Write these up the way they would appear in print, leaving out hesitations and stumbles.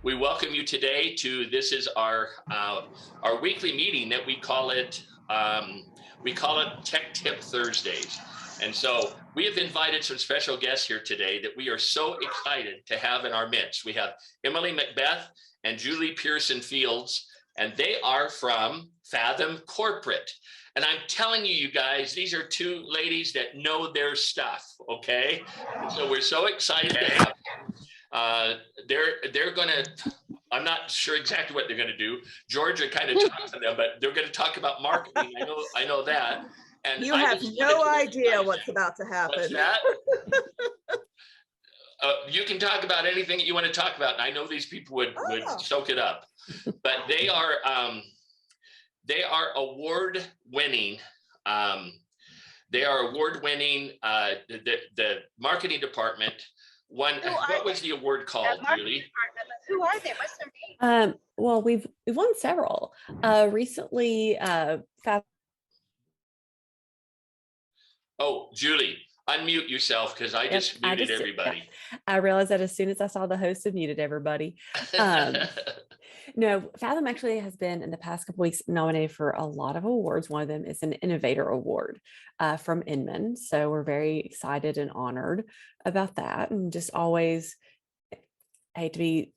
We welcome you today to this is our weekly meeting that we call it Tech Tip Thursdays. And so we have invited some special guests here today that we are so excited to have in our midst. We have Emily Macbeth and Julie Pearson Fields, and they are from Fathom Corporate. And I'm telling you, you guys, these are two ladies that know their stuff, okay? And so we're so excited to have they're gonna, I'm not sure exactly what they're gonna do. Georgia kind of talked to them, but they're gonna talk about marketing. I know that. And you have no idea what's about to happen. What's that? You can talk about anything that you want to talk about. And I know these people would soak it up, but they are award winning. They are award winning. The marketing department. What was the award called, Julie? Who are they? What's their name? Well, we've won several. Recently, Oh, Julie, unmute yourself because I just muted everybody. Yeah. I realized that as soon as I saw the host had muted everybody. No, Fathom actually has been in the past couple weeks nominated for a lot of awards. One of them is an Innovator Award from Inman. So we're very excited and honored about that. And just always, I hate to be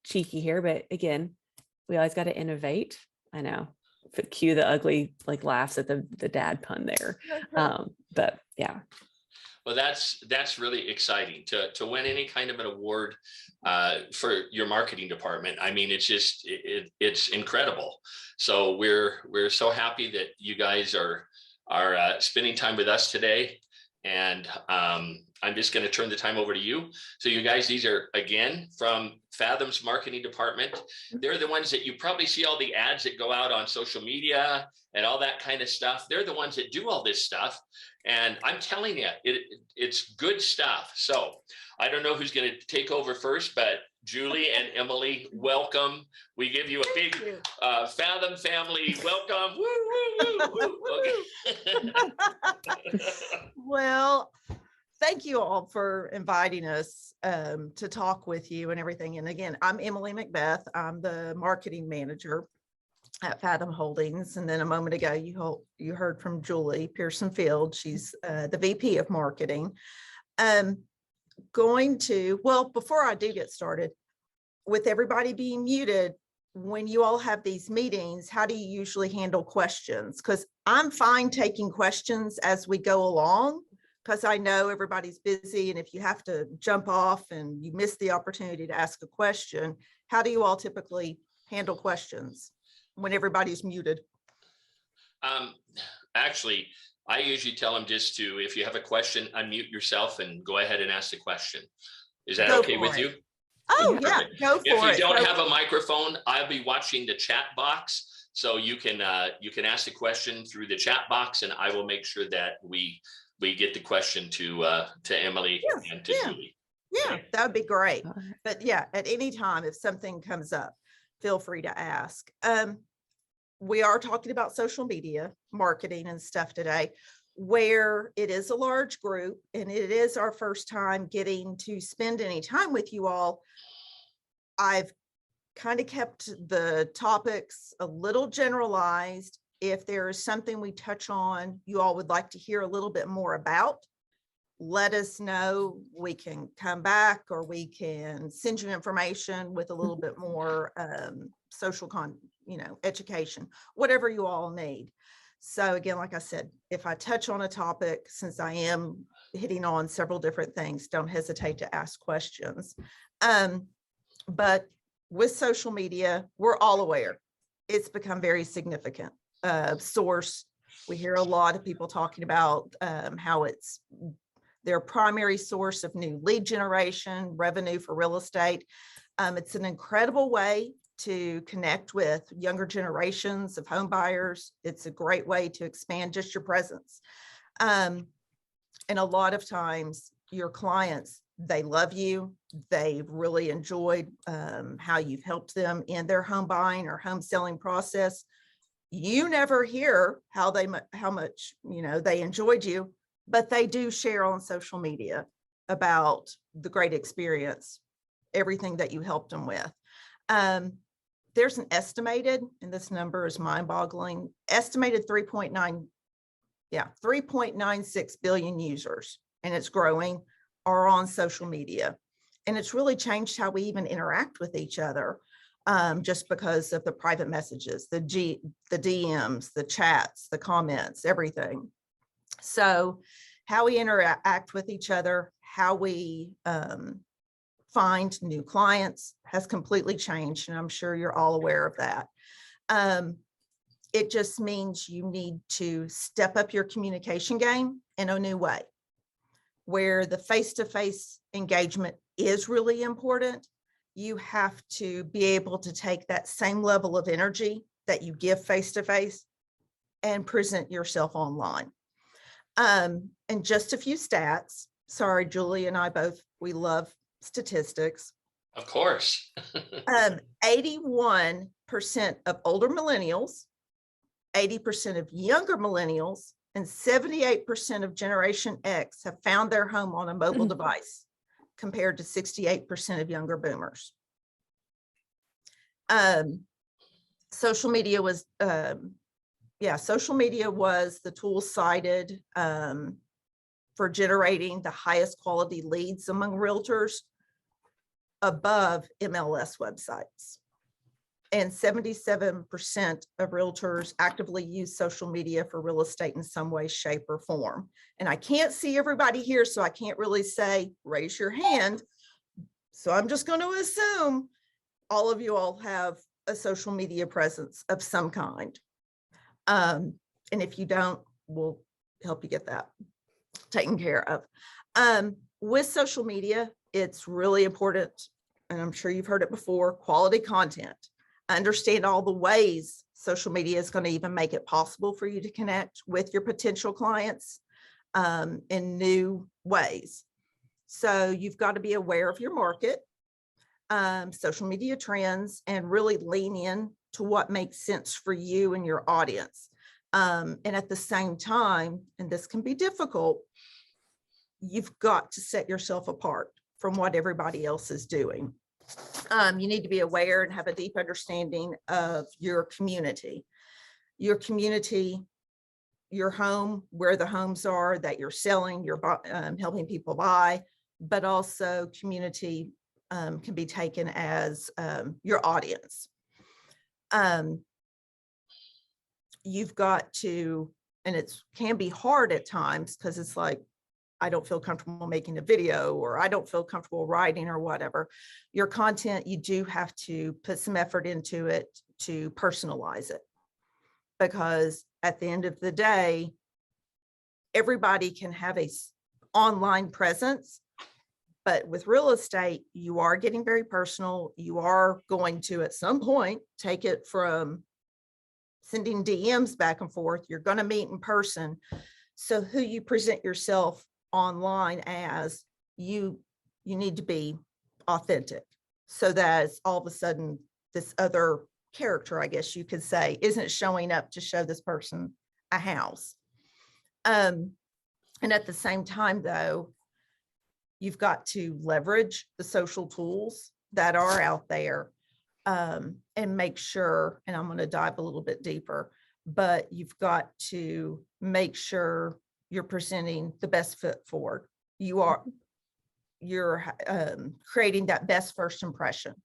cheeky here, but again, we always got to innovate. I know. Cue the ugly laughs at the dad pun there. But yeah. Well, that's really exciting to win any kind of an award for your marketing department. I mean, it's just it's incredible. So we're so happy that you guys are spending time with us today. And I'm just going to turn the time over to you. So you guys, these are again from Fathom's marketing department. They're the ones that you probably see all the ads that go out on social media and all that kind of stuff. They're the ones that do all this stuff. And I'm telling you, it's good stuff. So I don't know who's going to take over first, but Julie and Emily, welcome. We give you a big Fathom family welcome. Woo, woo, woo, woo. Okay. Well, thank you all for inviting us to talk with you and everything. And again, I'm Emily Macbeth. I'm the marketing manager at Fathom Holdings. And then a moment ago, you heard from Julie Pearson Fields. She's the VP of marketing. Before I do get started, with everybody being muted, when you all have these meetings, how do you usually handle questions? Because I'm fine taking questions as we go along, because I know everybody's busy. And if you have to jump off and you miss the opportunity to ask a question, how do you all typically handle questions when everybody's muted? Actually, I usually tell them just to, if you have a question, unmute yourself and go ahead and ask the question. Is that okay with you? Oh, yeah, go for it. If you don't have a microphone, I'll be watching the chat box. So you can ask the question through the chat box, and I will make sure that we get the question to Emily and to Julie. Yeah, okay. That would be great. But yeah, at any time, if something comes up, feel free to ask. We are talking about social media marketing and stuff today, where it is a large group and it is our first time getting to spend any time with you all. I've kind of kept the topics a little generalized. If there is something we touch on, you all would like to hear a little bit more about, let us know. We can come back, or we can send you information with a little bit more social education, whatever you all need. So again, like I said, if I touch on a topic, since I am hitting on several different things, don't hesitate to ask questions. But with social media, we're all aware it's become very significant source. We hear a lot of people talking about how it's their primary source of new lead generation, revenue for real estate. It's an incredible way to connect with younger generations of home buyers. It's a great way to expand just your presence. And a lot of times your clients, they love you. They've really enjoyed how you've helped them in their home buying or home selling process. You never hear how much they enjoyed you, but they do share on social media about the great experience everything that you helped them with. There's an estimated, and this number is mind-boggling, estimated 3.96 billion users, and it's growing, are on social media. And it's really changed how we even interact with each other, just because of the private messages, the DMs, the chats, the comments, everything. So how we interact with each other, how we find new clients has completely changed. And I'm sure you're all aware of that. It just means you need to step up your communication game in a new way, where the face-to-face engagement is really important. You have to be able to take that same level of energy that you give face-to-face and present yourself online. And just a few stats. Sorry, Julie and I both, we love statistics. Of course. 81% of older millennials, 80% of younger millennials, and 78% of Generation X have found their home on a mobile device, compared to 68% of younger boomers. Social media was, social media was the tool cited for generating the highest quality leads among realtors, above MLS websites. And 77% of realtors actively use social media for real estate in some way, shape, or form. And I can't see everybody here, so I can't really say, raise your hand. So I'm just going to assume all of you all have a social media presence of some kind. And if you don't, we'll help you get that taken care of. With social media, it's really important, and I'm sure you've heard it before, quality content. Understand all the ways social media is going to even make it possible for you to connect with your potential clients in new ways. So you've got to be aware of your market, social media trends, and really lean in to what makes sense for you and your audience. And at the same time, and this can be difficult, you've got to set yourself apart from what everybody else is doing. You need to be aware and have a deep understanding of your community, your home, where the homes are that you're selling, you're helping people buy, but also community can be taken as your audience. You've got to, and it can be hard at times because it's like, I don't feel comfortable making a video, or I don't feel comfortable writing, or whatever. Your content, you do have to put some effort into it to personalize it, because at the end of the day, everybody can have a online presence, but with real estate, you are getting very personal. You are going to, at some point, take it from sending DMs back and forth. You're going to meet in person. So who you present yourself online as, you need to be authentic, so that all of a sudden this other character, I guess you could say, isn't showing up to show this person a house. And at the same time, though, you've got to leverage the social tools that are out there, and make sure, and I'm going to dive a little bit deeper, but you've got to make sure you're presenting the best foot forward. You're creating that best first impression,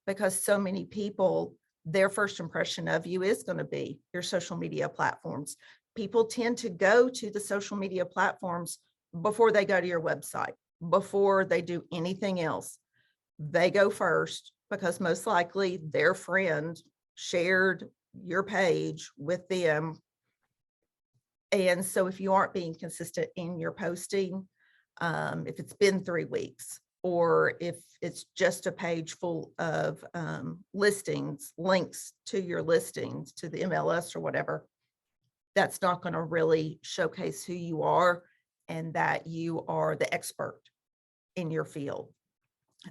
because so many people, their first impression of you is going to be your social media platforms. People tend to go to the social media platforms before they go to your website, before they do anything else. They go first because most likely their friend shared your page with them. And so if you aren't being consistent in your posting, if it's been 3 weeks, or if it's just a page full of listings, links to your listings, to the MLS or whatever, that's not going to really showcase who you are and that you are the expert in your field.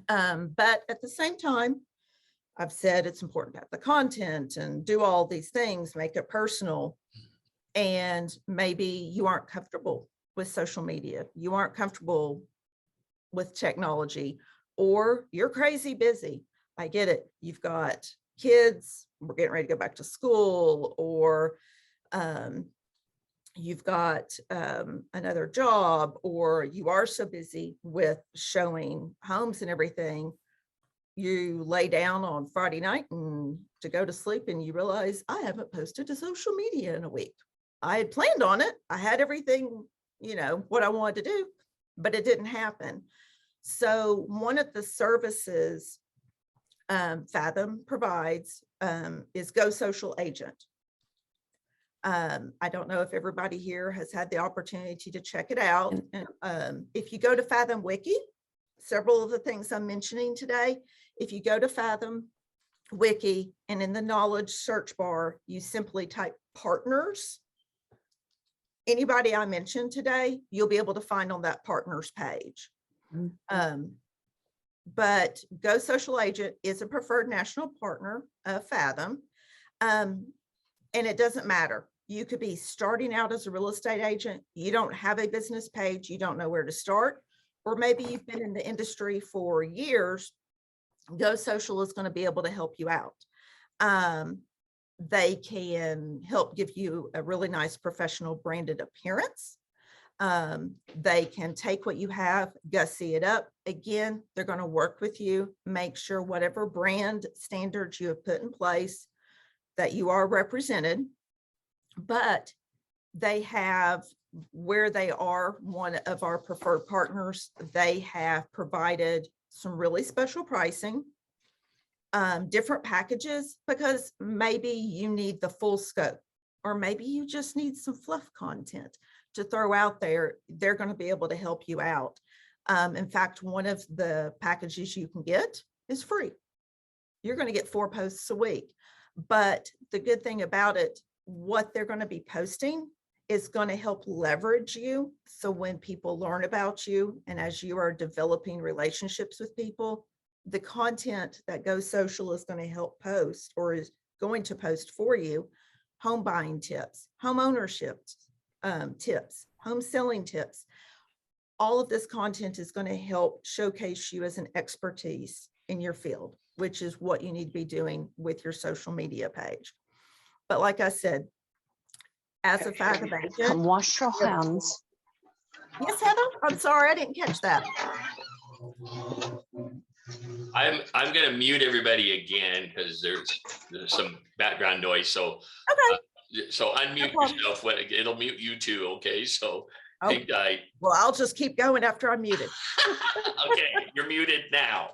But at the same time, I've said it's important to have the content and do all these things, make it personal. And maybe you aren't comfortable with social media, you aren't comfortable with technology, or you're crazy busy. I get it. You've got kids, we're getting ready to go back to school, or you've got another job, or you are so busy with showing homes and everything, you lay down on Friday night and to go to sleep and you realize I haven't posted to social media in a week. I had planned on it. I had everything, what I wanted to do, but it didn't happen. So one of the services Fathom provides is Go Social Agent. I don't know if everybody here has had the opportunity to check it out. And if you go to Fathom Wiki, several of the things I'm mentioning today, if you go to Fathom Wiki and in the knowledge search bar, you simply type partners, anybody I mentioned today, you'll be able to find on that partners page. But Go Social Agent is a preferred national partner of Fathom. And it doesn't matter. You could be starting out as a real estate agent. You don't have a business page. You don't know where to start. Or maybe you've been in the industry for years. Go Social is going to be able to help you out. They can help give you a really nice professional branded appearance. They can take what you have, gussy it up. Again, they're going to work with you, make sure whatever brand standards you have put in place that you are represented. But they have, where they are one of our preferred partners, they have provided some really special pricing, different packages, because maybe you need the full scope, or maybe you just need some fluff content to throw out there. They're going to be able to help you out. In fact, one of the packages you can get is free. You're going to get 4 posts a week. But the good thing about it, what they're going to be posting is going to help leverage you. So when people learn about you and as you are developing relationships with people, the content that Go Social is going to help post, or is going to post for you, home buying tips, home ownership tips, home selling tips. All of this content is going to help showcase you as an expertise in your field, which is what you need to be doing with your social media page. But like I said, as a Fathom agent, Wash your hands. yes, Heather, I'm sorry, I didn't catch that. I'm going to mute everybody again because there's some background noise. So, so unmute yourself. It'll mute you too. Okay. So, hang tight. Well, I'll just keep going after I'm muted. Okay. You're muted now.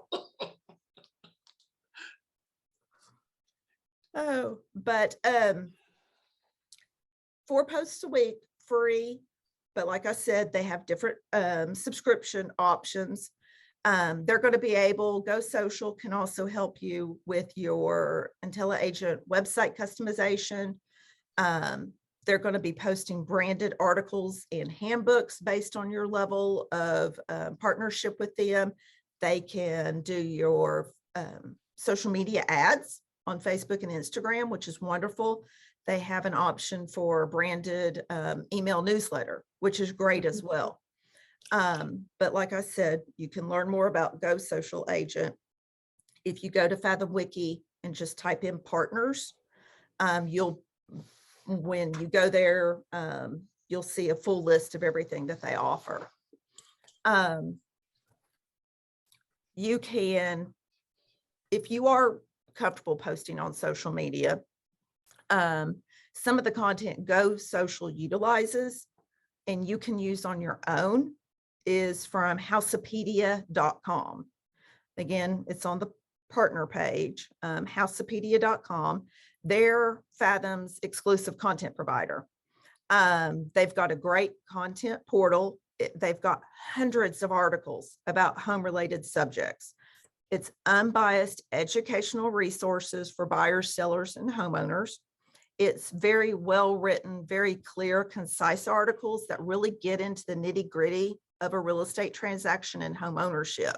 But 4 posts a week, free. But like I said, they have different subscription options. They're going to be able, Go Social can also help you with your IntelliAgent website customization. They're going to be posting branded articles and handbooks based on your level of partnership with them. They can do your social media ads on Facebook and Instagram, which is wonderful. They have an option for branded email newsletter, which is great as well. But like I said, you can learn more about Go Social Agent if you go to Fathom Wiki and just type in partners. When you go there, you'll see a full list of everything that they offer. You can, if you are comfortable posting on social media, some of the content Go Social utilizes and you can use on your own is from houseopedia.com. Again, it's on the partner page, houseopedia.com. They're Fathom's exclusive content provider. They've got a great content portal. They've got hundreds of articles about home-related subjects. It's unbiased educational resources for buyers, sellers, and homeowners. It's very well written, very clear, concise articles that really get into the nitty-gritty of a real estate transaction and home ownership.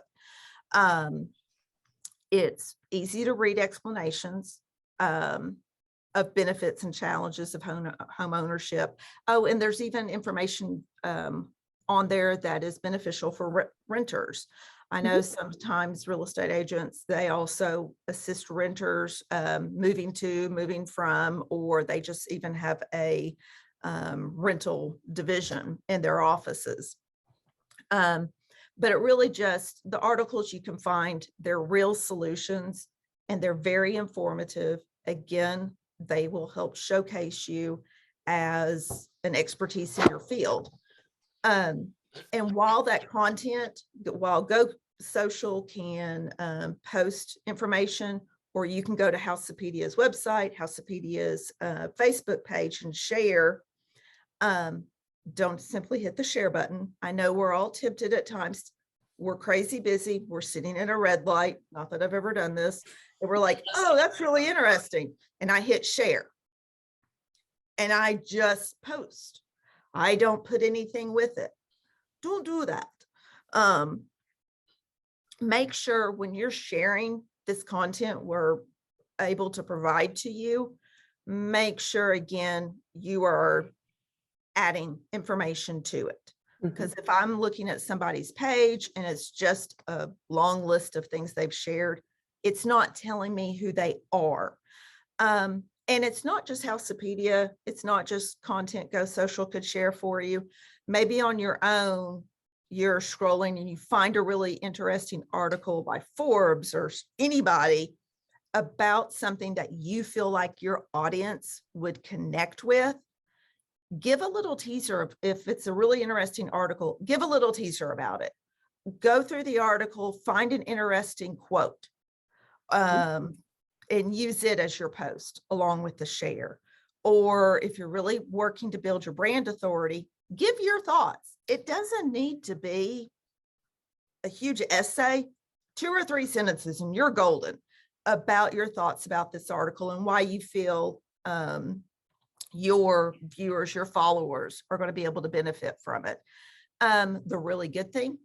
It's easy to read explanations of benefits and challenges of home ownership. Oh, and there's even information on there that is beneficial for renters. I know sometimes real estate agents, they also assist renters moving from, or they just even have a rental division in their offices. But it really just, the articles you can find, they're real solutions and they're very informative. Again, they will help showcase you as an expertise in your field. And while that content, while Go Social can post information, or you can go to Housepedia's website, Housepedia's Facebook page and share, don't simply hit the share button. I know we're all tempted at times. We're crazy busy. We're sitting at a red light. Not that I've ever done this. And we're like, oh, that's really interesting. And I hit share. And I just post. I don't put anything with it. Don't do that. Make sure when you're sharing this content we're able to provide to you, make sure again, you are adding information to it. Because if I'm looking at somebody's page and it's just a long list of things they've shared, it's not telling me who they are. And it's not just Housepedia, it's not just content Go Social could share for you. Maybe on your own, you're scrolling and you find a really interesting article by Forbes or anybody about something that you feel like your audience would connect with. Give a little teaser. If it's a really interesting article, give a little teaser about it. Go through the article, find an interesting quote, and use it as your post along with the share. Or if you're really working to build your brand authority, give your thoughts. It doesn't need to be a huge essay, 2 or 3 sentences, and you're golden about your thoughts about this article and why you feel your viewers, your followers are going to be able to benefit from it. The really good thing,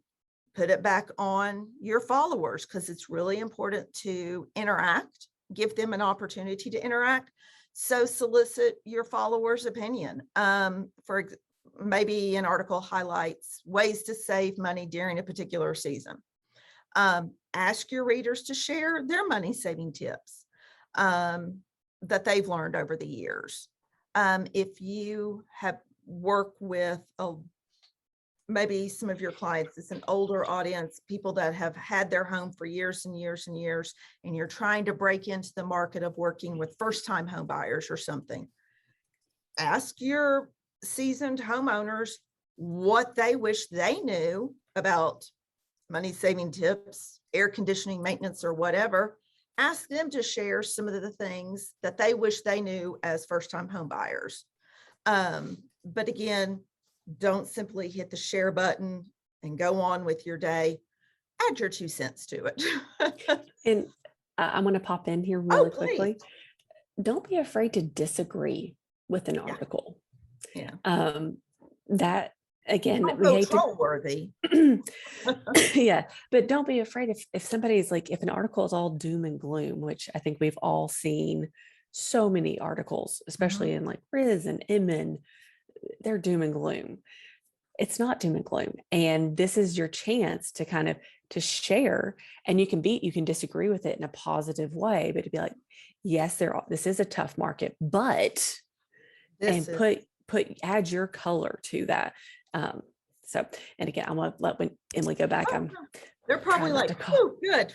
put it back on your followers, because it's really important to interact, give them an opportunity to interact. So solicit your followers' opinion. Maybe an article highlights ways to save money during a particular season. Ask your readers to share their money saving tips that they've learned over the years. If you have worked with maybe some of your clients, it's an older audience, people that have had their home for years and years and years, and you're trying to break into the market of working with first-time home buyers or something, ask your seasoned homeowners what they wish they knew about money saving tips, air conditioning maintenance, or whatever. Ask them to share some of the things that they wish they knew as first-time home buyers. But again, don't simply hit the share button and go on with your day. Add your 2 cents to it. And I'm going to pop in here really quickly. Don't be afraid to disagree with an article. Yeah. That again, Don't we go hate troll worthy. yeah, but don't be afraid if somebody's like, if an article is all doom and gloom, which I think we've all seen so many articles, especially in like Riz and Inman, they're doom and gloom. It's not doom and gloom. And this is your chance to kind of to share, and you can disagree with it in a positive way, but to be like, yes, this is a tough market, but add your color to that. So, and again, I'm gonna let Emily go back. They're probably like, oh, good.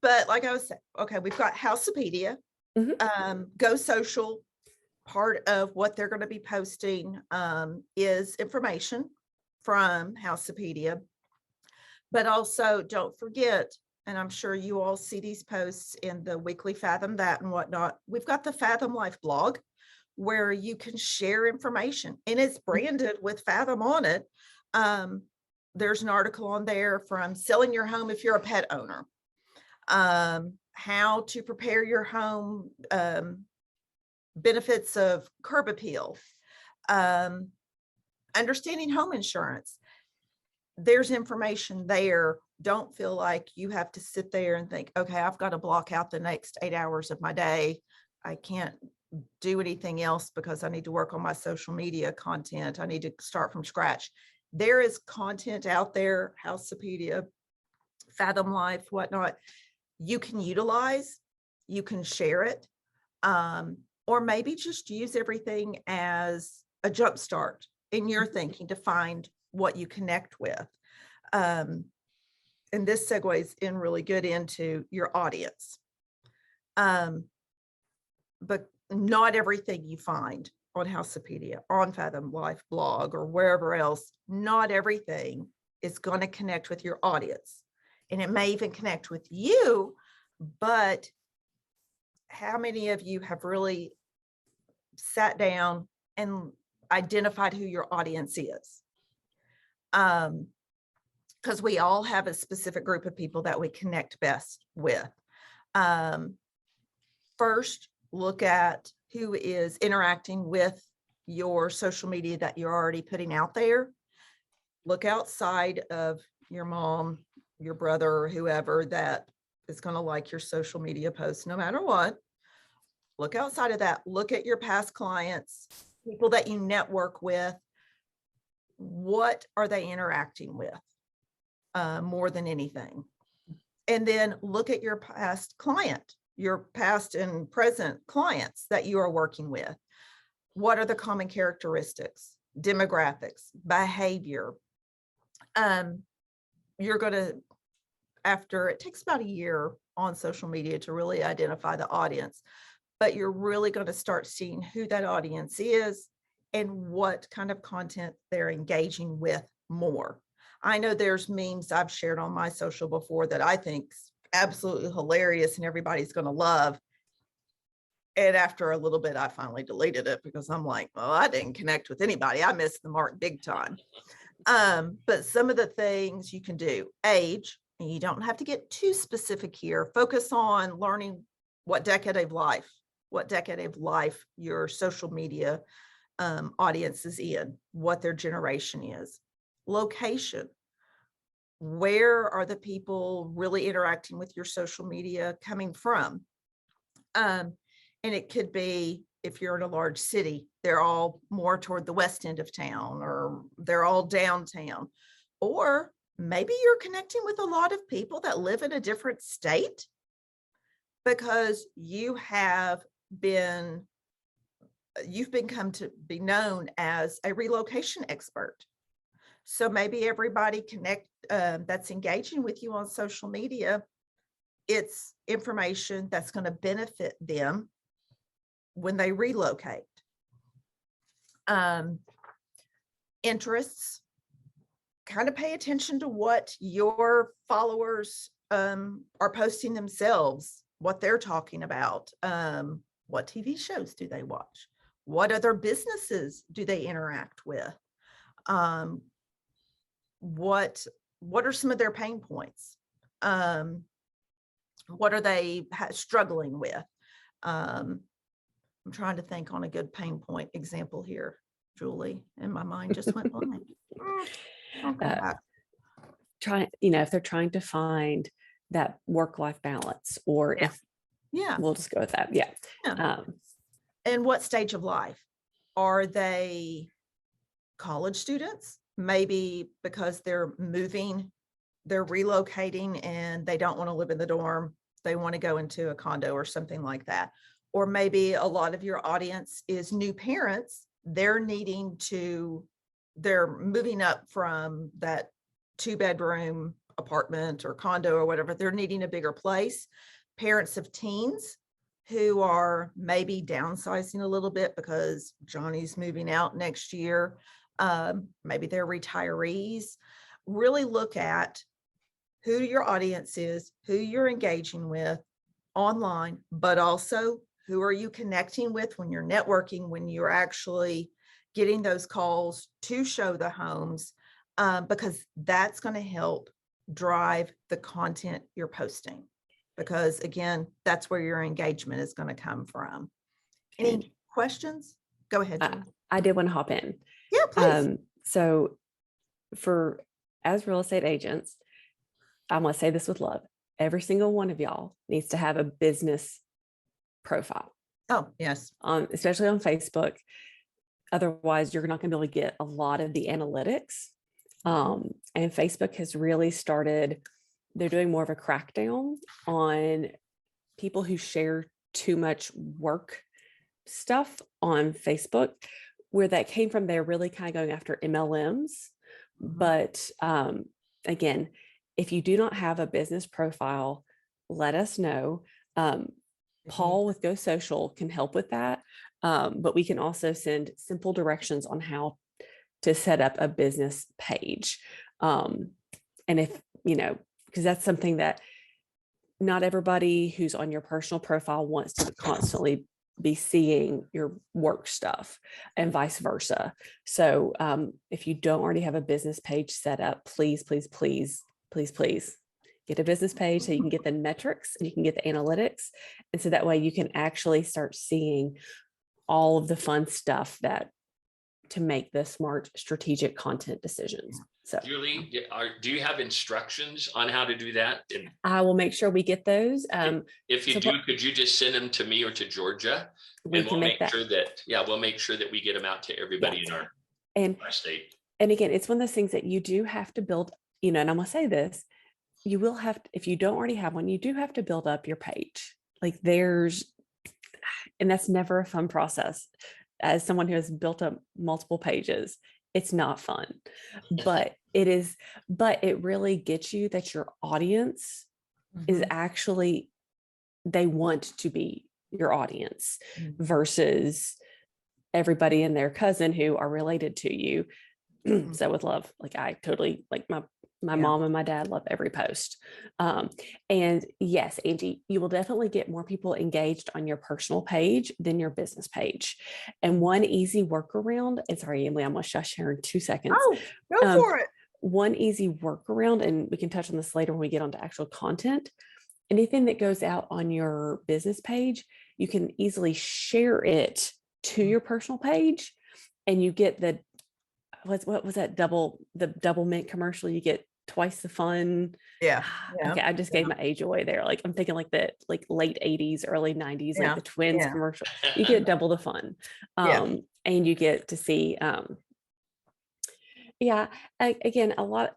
But like I was saying, okay, we've got Housepedia, Go Social. Part of what they're going to be posting is information from Housepedia, but also don't forget, and I'm sure you all see these posts in the weekly Fathom That and whatnot. We've got the Fathom Life blog where you can share information, and it's branded with Fathom on it. There's an article on there from selling your home if you're a pet owner, how to prepare your home, benefits of curb appeal, understanding home insurance. There's information there. Don't feel like you have to sit there and think, okay, I've got to block out the next 8 hours of my day. I can't do anything else because I need to work on my social media content. I need to start from scratch. there is content out there, Housepedia, Fathom Life, whatnot, you can utilize, you can share it, or maybe just use everything as a jump start in your thinking to find what you connect with. And this segues in really good into your audience. But not everything you find on Housepedia, on Fathom Life blog, or wherever else, not everything is going to connect with your audience. And it may even connect with you, but how many of you have really sat down and identified who your audience is? Because we all have a specific group of people that we connect best with. First, look at who is interacting with your social media that you're already putting out there. Look outside of your mom, your brother, or whoever that is going to like your social media posts, no matter what. Look outside of that. Look at your past clients, people that you network with. What are they interacting with more than anything? And then look at your past client, your past and present clients that you are working with. What are the common characteristics, demographics, behavior? You're going to, after, it takes about a year on social media to really identify the audience, but you're really going to start seeing who that audience is and what kind of content they're engaging with more. I know there's memes I've shared on my social before that I think absolutely hilarious and everybody's going to love. And after a little bit, I finally deleted it because I'm like, well, I didn't connect with anybody. I missed the mark big time. But some of the things you can do, age, and you don't have to get too specific here. Focus on learning what decade of life your social media audience is in, what their generation is. Location. Where are the people really interacting with your social media coming from? And it could be, if you're in a large city, they're all more toward the west end of town, or they're all downtown. Or maybe you're connecting with a lot of people that live in a different state because you've become to be known as a relocation expert. So maybe everybody that's engaging with you on social media, it's information that's going to benefit them when they relocate. Interests, kind of pay attention to what your followers are posting themselves, what they're talking about, what TV shows do they watch, what other businesses do they interact with, what are some of their pain points, what are they struggling with. I'm trying to think on a good pain point example here, Julie, and my mind just went blank. If they're trying to find that work-life balance, or if we'll just go with that. And what stage of life? Are they college students? Maybe because they're moving, they're relocating and they don't want to live in the dorm. They want to go into a condo or something like that. Or maybe a lot of your audience is new parents. They're moving up from that 2-bedroom apartment or condo or whatever. They're needing a bigger place. Parents of teens who are maybe downsizing a little bit because Johnny's moving out next year. Maybe they're retirees. Really look at who your audience is, who you're engaging with online, but also who are you connecting with when you're networking, when you're actually getting those calls to show the homes, because that's going to help drive the content you're posting. Because again, that's where your engagement is going to come from. Any questions? Go ahead, Julie. I did want to hop in. Yeah, please. So as real estate agents, I'm going to say this with love. Every single one of y'all needs to have a business profile. Oh, yes. Especially on Facebook. Otherwise, you're not going to be able to get a lot of the analytics And Facebook has really started, they're doing more of a crackdown on people who share too much work stuff on Facebook. Where that came from, they're really kind of going after MLMs. But again, if you do not have a business profile, let us know. Paul with Go Social can help with that. But we can also send simple directions on how to set up a business page. And if, because that's something that not everybody who's on your personal profile wants to constantly be seeing your work stuff and vice versa. So if you don't already have a business page set up, please, please, please, please, please get a business page so you can get the metrics and you can get the analytics. And so that way you can actually start seeing all of the fun stuff to make the smart strategic content decisions. So Julie, do you have instructions on how to do that? And I will make sure we get those. if you do, could you just send them to me or to Georgia? We And can we'll make make that. sure that, we'll make sure that we get them out to everybody in our state. And again, it's one of those things that you do have to build, and I'm gonna say this, you will have, if you don't already have one, you do have to build up your page. Like and that's never a fun process. As someone who has built up multiple pages, it's not fun, but it really gets you that your audience is actually, they want to be your audience versus everybody and their cousin who are related to you. So with love, like I totally, like my mom and my dad love every post. And yes, Angie, you will definitely get more people engaged on your personal page than your business page. And one easy workaround, and sorry, Emily, I'm gonna shush here in 2 seconds. Oh, go for it. One easy workaround, and we can touch on this later when we get onto actual content. Anything that goes out on your business page, you can easily share it to your personal page, and you get what was that the double mint commercial? You get twice the fun. Yeah. Okay, I just gave my age away there. Like I'm thinking like the late 80s, early 90s, like the Twins commercial. You get double the fun. And you get to see again, a lot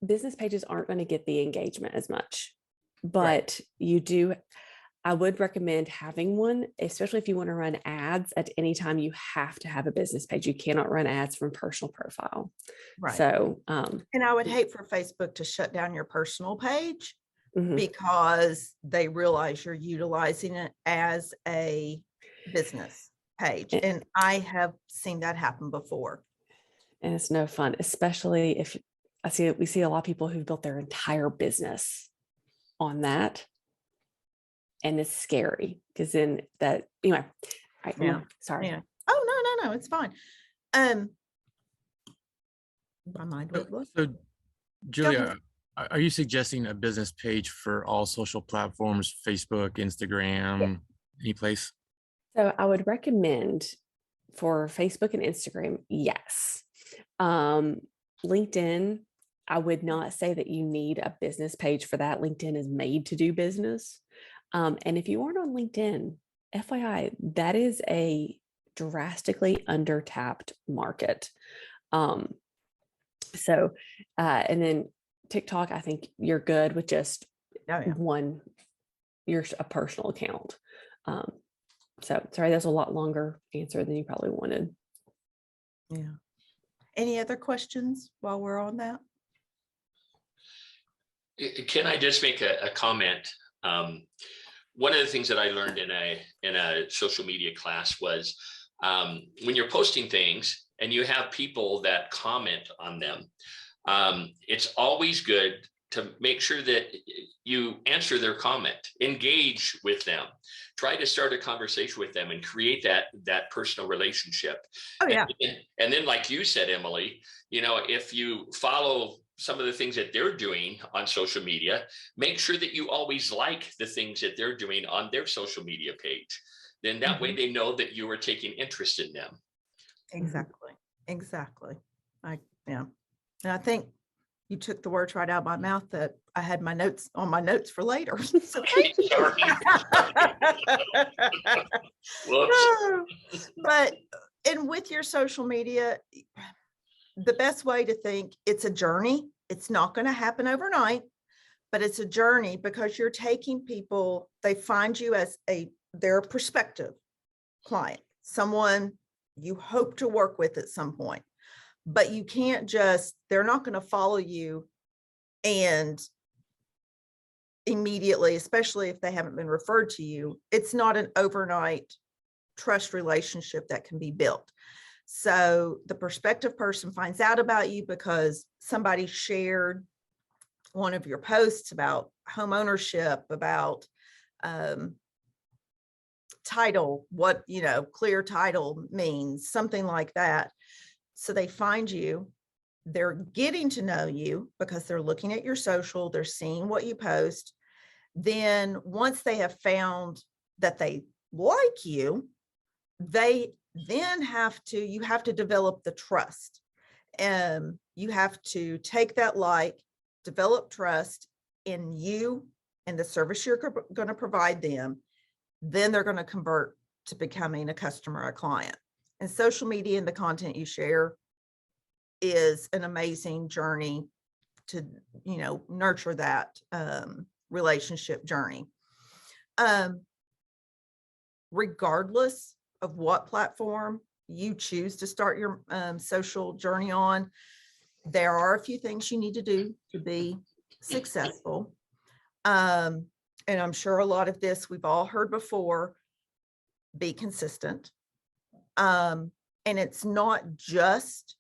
business pages aren't going to get the engagement as much, but I would recommend having one, especially if you want to run ads at any time. You have to have a business page. You cannot run ads from personal profile. Right. So, and I would hate for Facebook to shut down your personal page mhm. because they realize you're utilizing it as a business page. And I have seen that happen before. And it's no fun, especially if we see a lot of people who've built their entire business on that. And it's scary because then anyway, sorry. Yeah. Oh, no, it's fine. My mind went blank. So Julia, are you suggesting a business page for all social platforms, Facebook, Instagram, any place? So I would recommend for Facebook and Instagram, yes. LinkedIn, I would not say that you need a business page for that. LinkedIn is made to do business. And if you aren't on LinkedIn, FYI, that is a drastically undertapped market. And then TikTok, I think you're good with just a personal account. So sorry, that's a lot longer answer than you probably wanted. Yeah. Any other questions while we're on that? Can I just make a comment? One of the things that I learned in a social media class was when you're posting things and you have people that comment on them, it's always good to make sure that you answer their comment, engage with them, try to start a conversation with them and create that personal relationship. Oh, yeah. And then like you said, Emily, if you follow some of the things that they're doing on social media, make sure that you always like the things that they're doing on their social media page. Then that way they know that you are taking interest in them. Exactly. And I think you took the words right out of my mouth that I had my notes for later. So thank you. Whoops. But, and with your social media, the best way to think, it's a journey. It's not going to happen overnight, but it's a journey because you're taking people, they find you as their prospective client, someone you hope to work with at some point, but you can't they're not going to follow you and immediately, especially if they haven't been referred to you. It's not an overnight trust relationship that can be built. So the prospective person finds out about you because somebody shared one of your posts about home ownership, about title, what, clear title means, something like that. So they find you, they're getting to know you because they're looking at your social, they're seeing what you post. Then once they have found that they like you, you have to develop the trust. You have to take that like, develop trust in you and the service you're going to provide them. Then they're going to convert to becoming a customer, a client. And social media and the content you share is an amazing journey to, nurture that relationship journey. Regardless of what platform you choose to start your social journey on, there are a few things you need to do to be successful. And I'm sure a lot of this we've all heard before. Be consistent. And it's not just,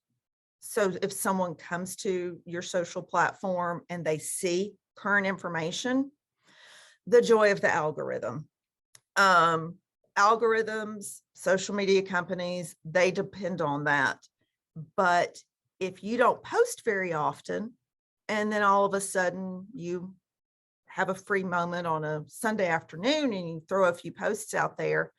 so if someone comes to your social platform and they see current information, the joy of the algorithm. Algorithms, social media companies, they depend on that. But if you don't post very often, and then all of a sudden you have a free moment on a Sunday afternoon and you throw a few posts out there,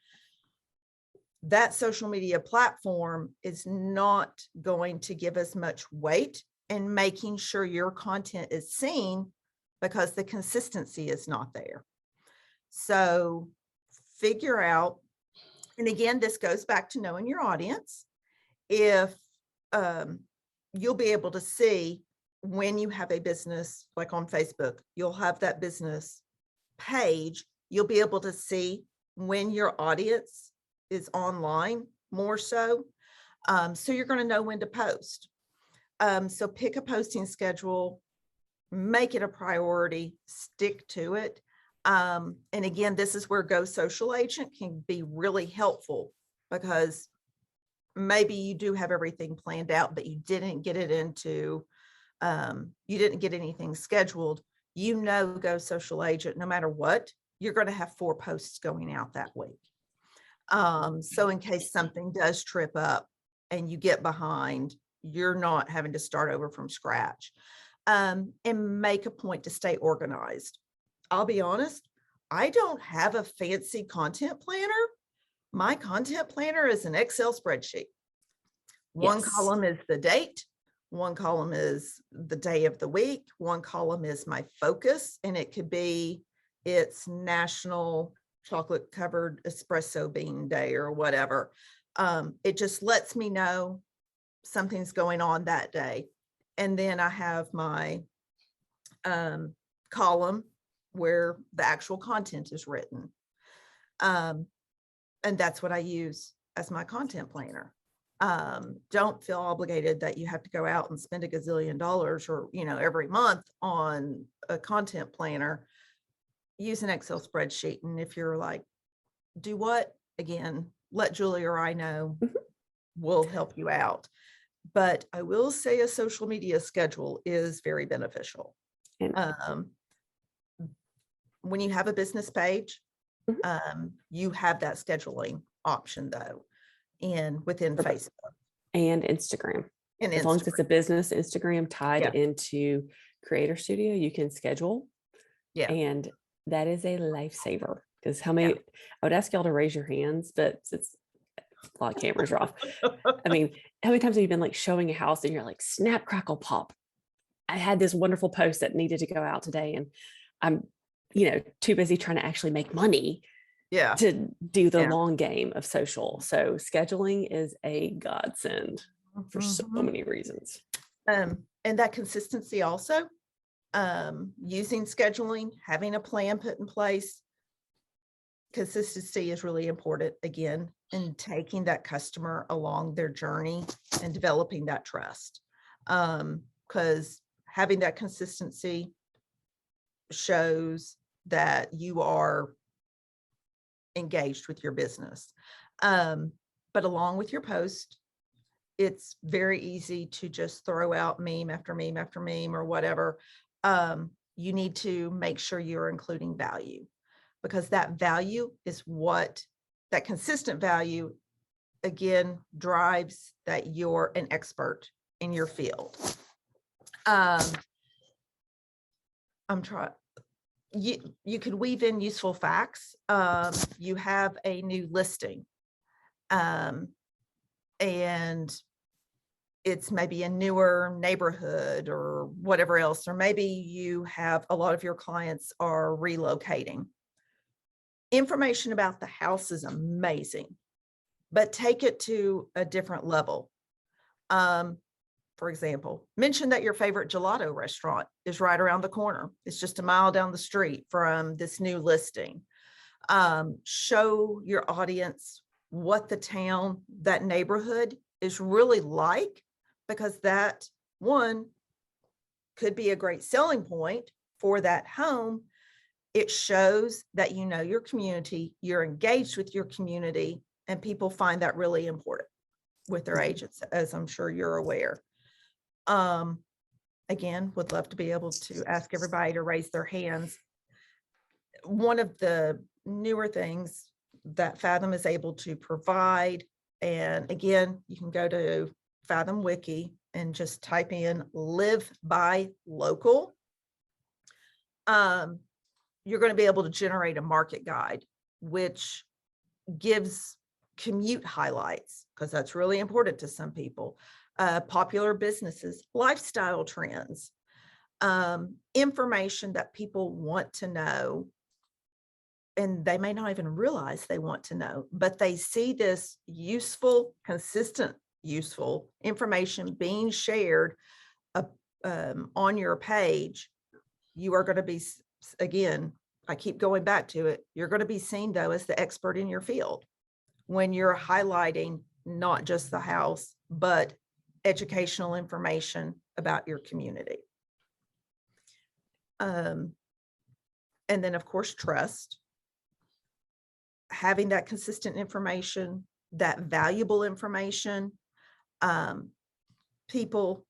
that social media platform is not going to give as much weight in making sure your content is seen because the consistency is not there. So figure out, and again, this goes back to knowing your audience. If you'll be able to see when you have a business, like on Facebook, you'll have that business page. You'll be able to see when your audience is online more so. So you're going to know when to post. So pick a posting schedule, make it a priority, stick to it. And again, this is where Go Social Agent can be really helpful, because maybe you do have everything planned out, but you didn't get it into, you didn't get anything scheduled. Go Social Agent, no matter what, you're going to have 4 posts going out that week. So in case something does trip up and you get behind, you're not having to start over from scratch. And make a point to stay organized. I'll be honest, I don't have a fancy content planner. My content planner is an Excel spreadsheet. One Yes. column is the date. One column is the day of the week. One column is my focus, and it could be, it's National Chocolate Covered Espresso Bean Day or whatever. It just lets me know something's going on that day. And then I have my column where the actual content is written. And that's what I use as my content planner. Don't feel obligated that you have to go out and spend $1 gazillion or, every month on a content planner. Use an Excel spreadsheet. And if you're like, do what? Again, let Julie or I know. We'll help you out. But I will say a social media schedule is very beneficial. And- When you have a business page, you have that scheduling option though, within Facebook and Instagram. and As long as it's a Instagram. business Instagram tied Yeah. into Creator Studio, you can schedule. Yeah. And that is a lifesaver, because how many, I would ask y'all to raise your hands, but it's a lot of cameras are off. I mean, how many times have you been like showing a house and you're like, snap, crackle, pop? I had this wonderful post that needed to go out today, and I'm, too busy trying to actually make money Yeah. to do the Yeah. long game of social. So scheduling is a godsend. for so Mhm. many reasons. And that consistency also, using scheduling, having a plan put in place. Consistency is really important again, in taking that customer along their journey and developing that trust. Because having that consistency shows that you are engaged with your business. But along with your post, it's very easy to just throw out meme after meme after meme or whatever. You need to make sure you're including value, because that value is what, that consistent value again drives that you're an expert in your field. I'm trying, you could weave in useful facts. You have a new listing. And it's maybe a newer neighborhood or whatever else, or maybe you have a lot of your clients are relocating. Information about the house is amazing, but take it to a different level. For example, mention that your favorite gelato restaurant is right around the corner. It's just a mile down the street from this new listing. Show your audience what the town, that neighborhood is really like, because that one could be a great selling point for that home. It shows that you know your community, you're engaged with your community, and people find that really important with their agents, as I'm sure you're aware. Again, would love to be able to ask everybody to raise their hands. One of the newer things that Fathom is able to provide, and again, you can go to Fathom Wiki and just type in live by local. You're going to be able to generate a market guide, which gives commute highlights, because that's really important to some people. Popular businesses, lifestyle trends, information that people want to know, and they may not even realize they want to know, but they see this useful, consistent, useful information being shared on your page. You are going to be, again, I keep going back to it, you're going to be seen though as the expert in your field when you're highlighting not just the house, but educational information about your community. And then of course, trust. Having that consistent information, that valuable information. People,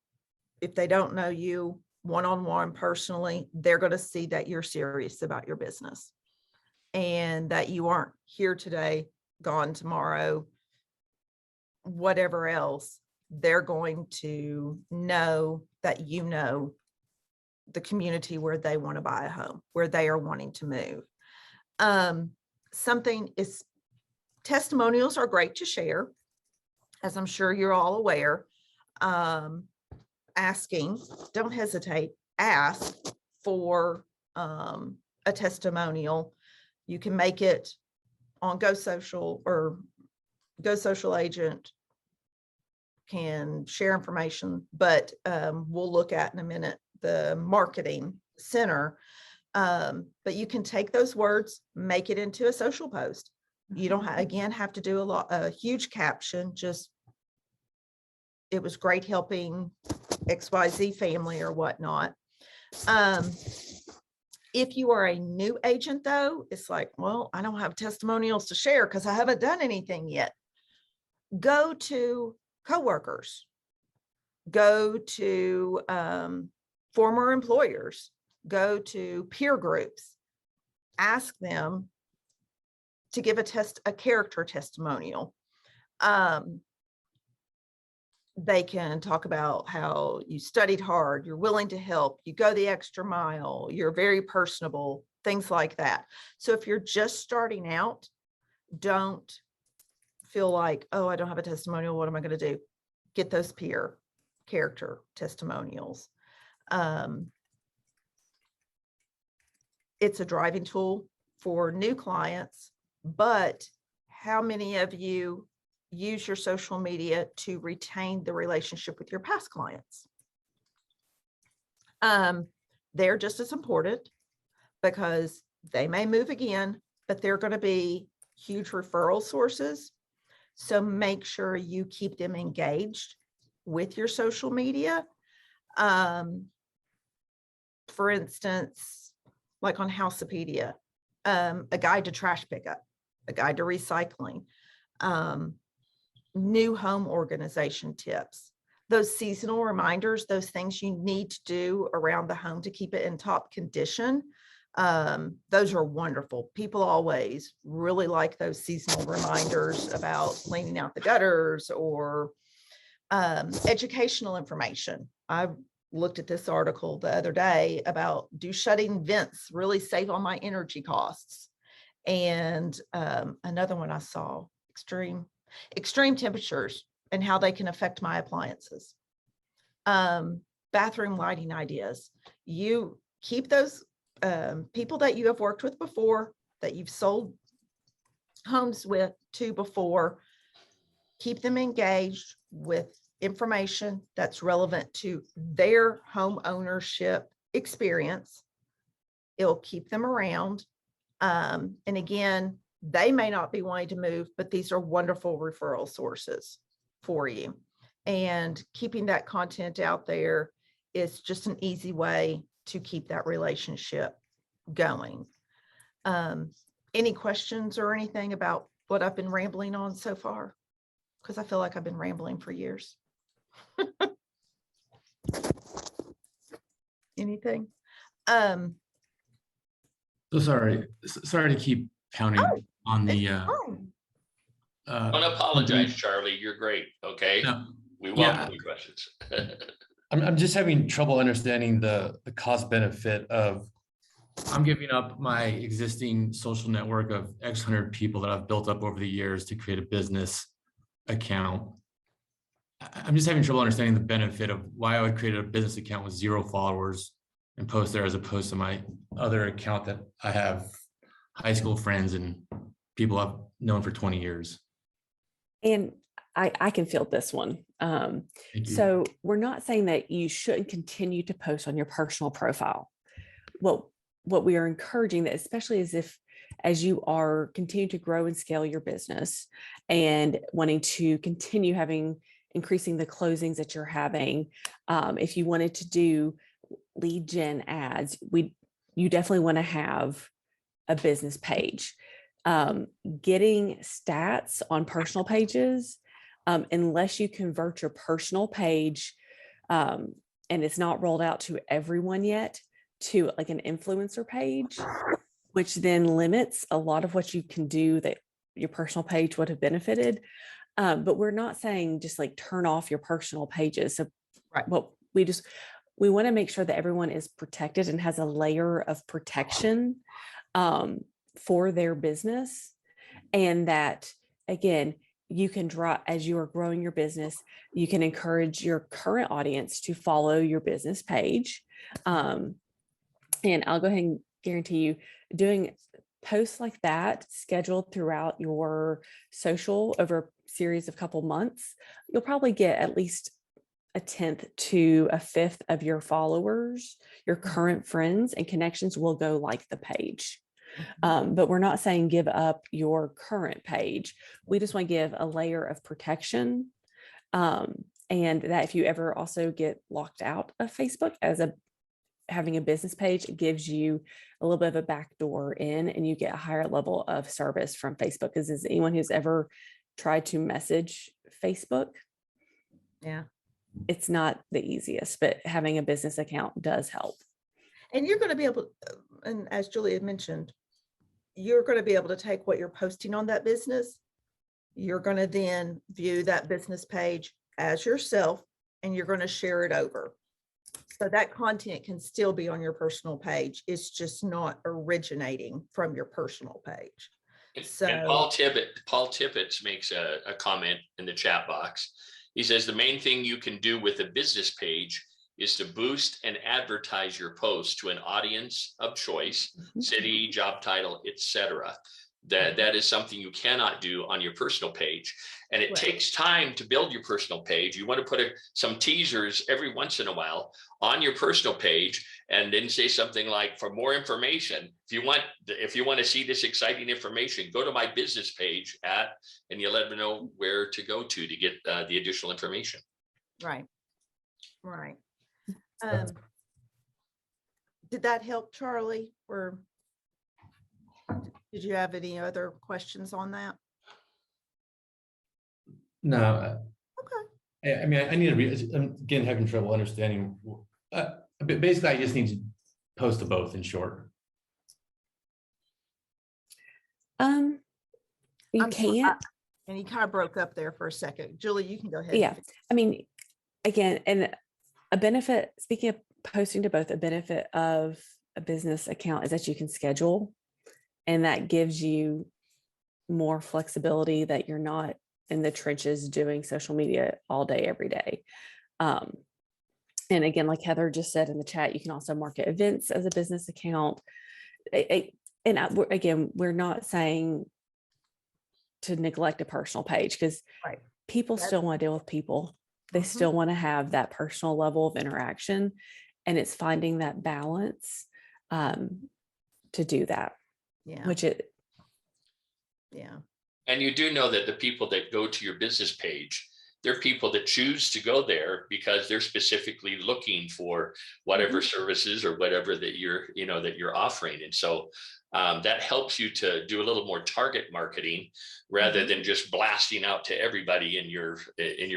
if they don't know you one-on-one personally, they're going to see that you're serious about your business and that you aren't here today, gone tomorrow, whatever else. They're going to know that you know the community where they want to buy a home, where they are wanting to move. Something is, testimonials are great to share, as I'm sure you're all aware. Asking, don't hesitate, ask for a testimonial. You can make it on Go Social, or Go Social Agent can share information, but we'll look at in a minute the marketing center. But you can take those words, make it into a social post. You don't again have to do a huge caption, just it was great helping XYZ family or whatnot. If you are a new agent though, it's like, well, I don't have testimonials to share because I haven't done anything yet. Go to coworkers, go to former employers, go to peer groups, ask them to give a character testimonial. They can talk about how you studied hard, you're willing to help, you go the extra mile, you're very personable, things like that. So if you're just starting out, don't feel like, oh, I don't have a testimonial, what am I going to do? Get those peer character testimonials. It's a driving tool for new clients, but how many of you use your social media to retain the relationship with your past clients. They're just as important because they may move again, but they're going to be huge referral sources. So make sure you keep them engaged with your social media. For instance, like on Houseopedia, a guide to trash pickup, a guide to recycling, new home organization tips, those seasonal reminders, those things you need to do around the home to keep it in top condition. Those are wonderful. People always really like those seasonal reminders about cleaning out the gutters or educational information. I looked at this article the other day about, do shutting vents really save on my energy costs? And another one I saw, extreme temperatures and how they can affect my appliances. Bathroom lighting ideas. You keep those people that you have worked with before, that you've sold homes to before, keep them engaged with information that's relevant to their home ownership experience. It'll keep them around. And again, they may not be wanting to move, but these are wonderful referral sources for you. And keeping that content out there is just an easy way to keep that relationship going. Any questions or anything about what I've been rambling on so far? Because I feel like I've been rambling for years. Anything? So sorry to keep pounding on the Fine. Don't apologize, Charlie. You're great. Okay. No, We welcome the questions. I'm just having trouble understanding the cost benefit of, I'm giving up my existing social network of X hundred people that I've built up over the years to create a business account. I'm just having trouble understanding the benefit of why I would create a business account with 0 followers and post there, as opposed to my other account that I have high school friends and people I've known for 20 years. And I can field this one. Thank you. So we're not saying that you shouldn't continue to post on your personal profile. What we are encouraging, that especially as you are continuing to grow and scale your business and wanting to continue increasing the closings that you're having, if you wanted to do lead gen ads, you definitely want to have a business page. Getting stats on personal pages, unless you convert your personal page, and it's not rolled out to everyone yet, to like an influencer page, which then limits a lot of what you can do that your personal page would have benefited. But we're not saying just like turn off your personal pages. So Right. what we want to make sure that everyone is protected and has a layer of protection for their business. And that, again, you can draw, as you are growing your business, you can encourage your current audience to follow your business page. And I'll go ahead and guarantee you, doing posts like that scheduled throughout your social over a series of couple months, you'll probably get at least 1/10 to 1/5 of your followers, your current friends and connections, will go like the page. But we're not saying give up your current page. We just want to give a layer of protection. And that if you ever also get locked out of Facebook having a business page, it gives you a little bit of a backdoor in, and you get a higher level of service from Facebook. Because is anyone who's ever tried to message Facebook? Yeah. It's not the easiest, but having a business account does help. And you're going to be able, and as Julie had mentioned, you're going to be able to take what you're posting on that business. You're going to then view that business page as yourself, and you're going to share it over. So that content can still be on your personal page. It's just not originating from your personal page. So and Paul Tippett makes a comment in the chat box. He says the main thing you can do with a business page is to boost and advertise your post to an audience of choice, city, job title, etc. That is something you cannot do on your personal page. And it Right. takes time to build your personal page. You want to put some teasers every once in a while on your personal page, and then say something like, for more information, if you want to see this exciting information, go to my business page and you let them know where to go to get the additional information. Right. Right. Did that help, Charlie? Or did you have any other questions on that? No. Okay. I mean, I need to read, I'm again having trouble understanding. But basically, I just need to post to both in short. You I'm sorry, can't. And you kind of broke up there for a second. Julie, you can go ahead. Yeah. I mean, again, and a benefit, speaking of posting to both, a benefit of a business account is that you can schedule, and that gives you more flexibility, that you're not in the trenches doing social media all day, every day. And again, like Heather just said in the chat, you can also market events as a business account. Again, we're not saying to neglect a personal page, because Right. people still want to deal with people. They Mhm. still want to have that personal level of interaction, and it's finding that balance to do that, Yeah. which Yeah. And you do know that the people that go to your business page, they're people that choose to go there because they're specifically looking for whatever services or whatever that you're offering. And so that helps you to do a little more target marketing rather than just blasting out to everybody in your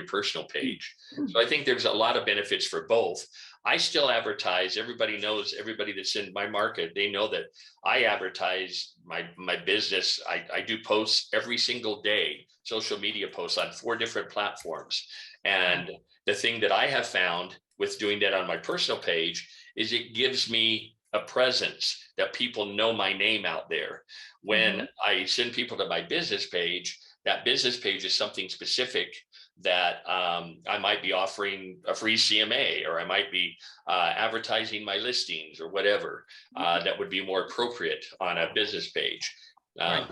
personal page. So I think there's a lot of benefits for both. I still advertise. Everybody knows, everybody that's in my market, they know that I advertise my business. I do posts every single day, social media posts on 4 different platforms. And the thing that I have found with doing that on my personal page is it gives me a presence that people know my name out there. When I send people to my business page, that business page is something specific that I might be offering a free CMA, or I might be advertising my listings or whatever that would be more appropriate on a business page. Right.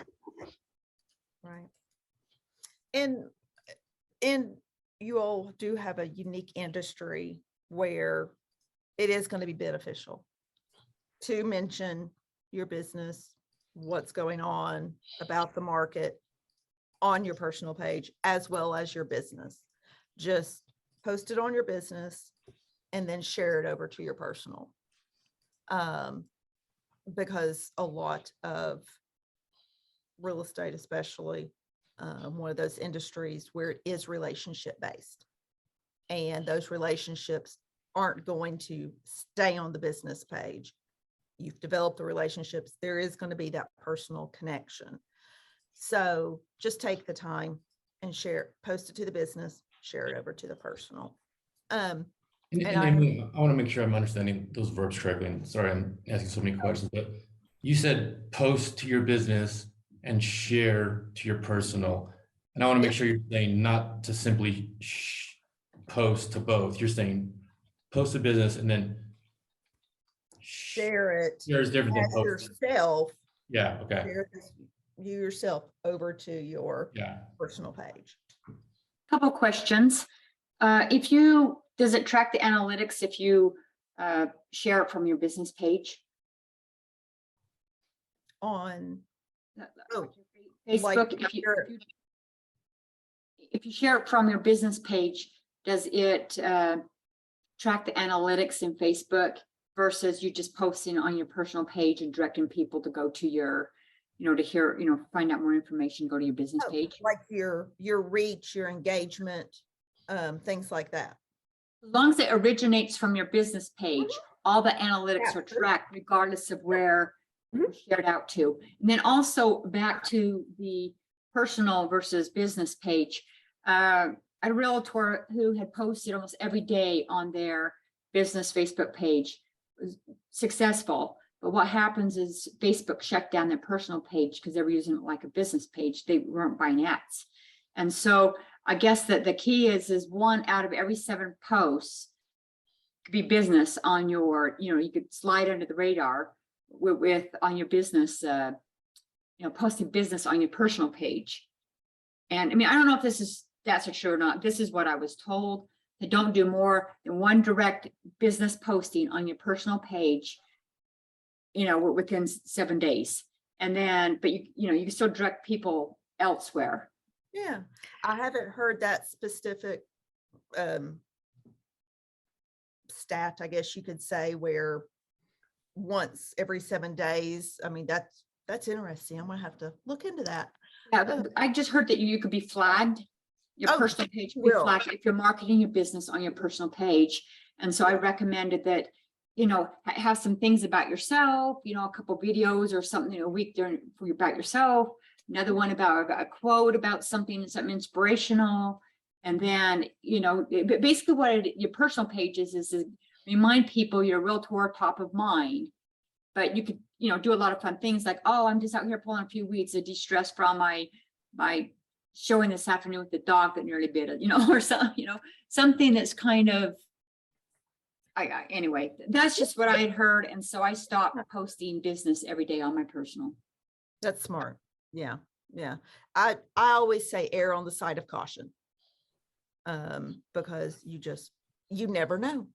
And you all do have a unique industry where it is going to be beneficial to mention your business, what's going on about the market on your personal page, as well as your business. Just post it on your business and then share it over to your personal. Because a lot of real estate, especially one of those industries where it is relationship based, and those relationships aren't going to stay on the business page. You've developed the relationships. There is going to be that personal connection. So just take the time and share, post it to the business, share it over to the personal. I want to make sure I'm understanding those verbs correctly. And sorry, I'm asking so many questions, but you said post to your business and share to your personal. And I want to make sure you're saying not to simply post to both. You're saying post to business and then share it there's different than as post. yourself. Yeah. Okay. Share this, you yourself over to your Yeah. personal page. Couple questions. Does it track the analytics if you share it from your business page? On Facebook, like if you share it from your business page, does it track the analytics in Facebook versus you just posting on your personal page and directing people to go to your, to find out more information, go to your business page? Like your reach, your engagement, things like that. As long as it originates from your business page, all the analytics are tracked regardless of where it's shared out to. And then also back to the personal versus business page, a realtor who had posted almost every day on their business Facebook page was successful. But what happens is Facebook shut down their personal page because they were using it like a business page. They weren't buying ads. And so I guess that the key is 1 out of every 7 posts could be business on your, you could slide under the radar with on your business, posting business on your personal page. And I mean, I don't know if that's true or not. This is what I was told, that don't do more than one direct business posting on your personal page, within 7 days. And then, but you can still direct people elsewhere. Yeah, I haven't heard that specific stat, I guess you could say, where once every 7 days. I mean, that's interesting. I'm gonna have to look into that. Yeah, but I just heard that you could be flagged. Your Oh, personal page could be will. flagged if you're marketing your business on your personal page. And so I recommended that, have some things about yourself, a couple videos or something a week about yourself. Another one about a quote about something inspirational. And then, basically what your personal page is remind people you're a realtor, top of mind. But you could, do a lot of fun things like, oh, I'm just out here pulling a few weeds to de-stress from my showing this afternoon with the dog that nearly bit it, or something that's kind of, anyway, that's just what I had heard. And so I stopped posting business every day on my personal. That's smart. Yeah, yeah. I always say err on the side of caution. Because you never know.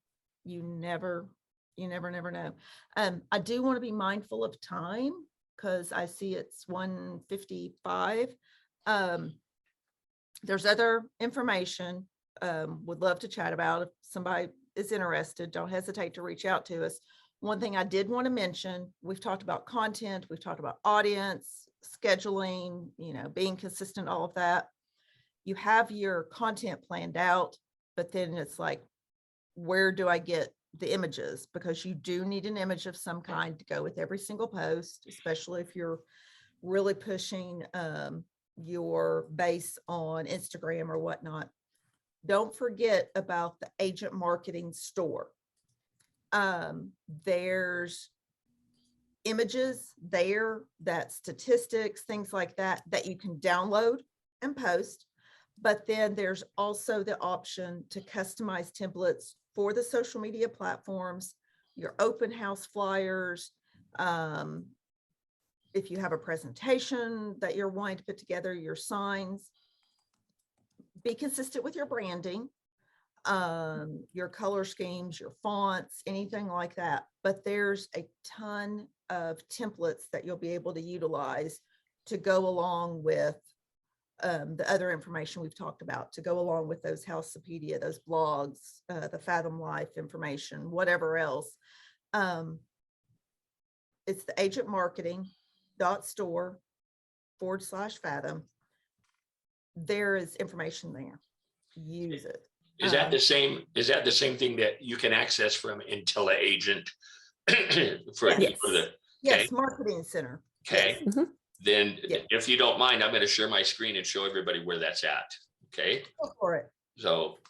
You never know. I do want to be mindful of time because I see it's 1:55. There's other information would love to chat about. If somebody is interested, don't hesitate to reach out to us. One thing I did want to mention, we've talked about content, we've talked about audience, scheduling, being consistent, all of that. You have your content planned out, but then it's like, where do I get the images? Because you do need an image of some kind to go with every single post, especially if you're really pushing your base on Instagram or whatnot. Don't forget about the agent marketing store. There's images there, that statistics, things like that you can download and post. But then there's also the option to customize templates for the social media platforms, your open house flyers. If you have a presentation that you're wanting to put together, your signs, be consistent with your branding, your color schemes, your fonts, anything like that. But there's a ton of templates that you'll be able to utilize to go along with the other information we've talked about, to go along with those Housepedia, those blogs, the Fathom Life information, whatever else. It's the agentmarketing.store/Fathom. There is information there. Use it. Is that the same thing that you can access from IntelliAgent for Yes. the, Yes, okay. Marketing Center. okay? Yes. Mhm. Then Yeah. if you don't mind, I'm going to share my screen and show everybody where that's at. Okay. Go for it. So